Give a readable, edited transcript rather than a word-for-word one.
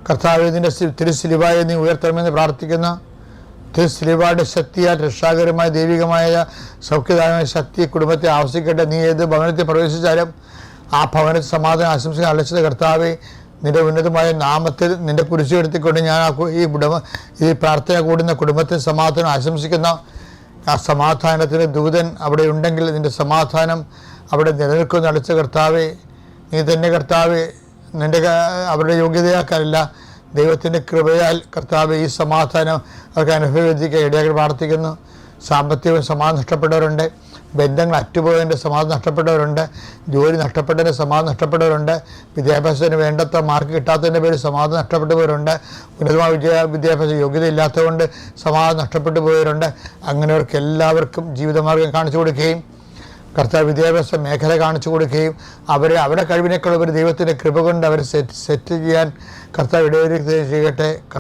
കർത്താവേ, നിൻ്റെ തിരുശിലുവായെ നീ ഉയർത്തണമെന്ന് പ്രാർത്ഥിക്കുന്നു. തിരുശിലുവയുടെ ശക്തിയാൽ രക്ഷാകരമായ ദൈവികമായ സൗഖ്യദായകമായ ശക്തി കുടുംബത്തെ ആവശ്യിക്കട്ടെ. നീ ഏത് ഭവനത്തിൽ പ്രവേശിച്ചാലും ആ ഭവനത്തിൽ സമാധാനം ആശംസിക്കാൻ അലച്ചത് കർത്താവേ, നിൻ്റെ ഉന്നതമായ നാമത്തിൽ നിൻ്റെ കുരിശ് എടുത്തിക്കൊണ്ട് ഞാൻ ഈ പ്രാർത്ഥന കൂടുന്ന കുടുംബത്തിന് സമാധാനം ആശംസിക്കുന്ന ആ സമാധാനത്തിന് ദൂതൻ അവിടെ ഉണ്ടെങ്കിൽ നിൻ്റെ സമാധാനം അവിടെ നിലനിൽക്കുന്ന അലച്ച കർത്താവേ, നീ തന്നെ കർത്താവേ, അവരുടെ യോഗ്യതയാക്കാനല്ല ദൈവത്തിൻ്റെ കൃപയാൽ കർത്താവേ ഈ സമാധാനം അവർക്ക് അനുഭവിക്കാൻ ഇടയാക്കി പ്രാർത്ഥിക്കുന്നു. സാമ്പത്തിക സമാധാനം നഷ്ടപ്പെട്ടവരുണ്ട്, ബന്ധങ്ങൾ അറ്റുപോയതിൻ്റെ സമാധാനം നഷ്ടപ്പെട്ടവരുണ്ട്, ജോലി നഷ്ടപ്പെട്ടതിൻ്റെ സമാധാനം നഷ്ടപ്പെട്ടവരുണ്ട്, വിദ്യാഭ്യാസത്തിന് വേണ്ടത്ര മാർക്ക് കിട്ടാത്തതിൻ്റെ പേരിൽ സമാധാനം നഷ്ടപ്പെട്ടവരുണ്ട്, ഉന്നതമായ വിദ്യാഭ്യാസ യോഗ്യത ഇല്ലാത്തതുകൊണ്ട് സമാധാനം നഷ്ടപ്പെട്ടു പോയവരുണ്ട്. അങ്ങനെയവർക്ക് എല്ലാവർക്കും ജീവിതമാർഗം കാണിച്ചു കൊടുക്കുകയും കർത്താവ് വിദ്യാഭ്യാസ മേഖല കാണിച്ചു കൊടുക്കുകയും അവരുടെ കഴിവിനേക്കാൾ ഒരു ദൈവത്തിൻ്റെ കൃപ കൊണ്ട് അവരെ സെറ്റ് ചെയ്യാൻ കർത്താവ് ഇടവരുത്തുകയും ചെയ്യട്ടെ.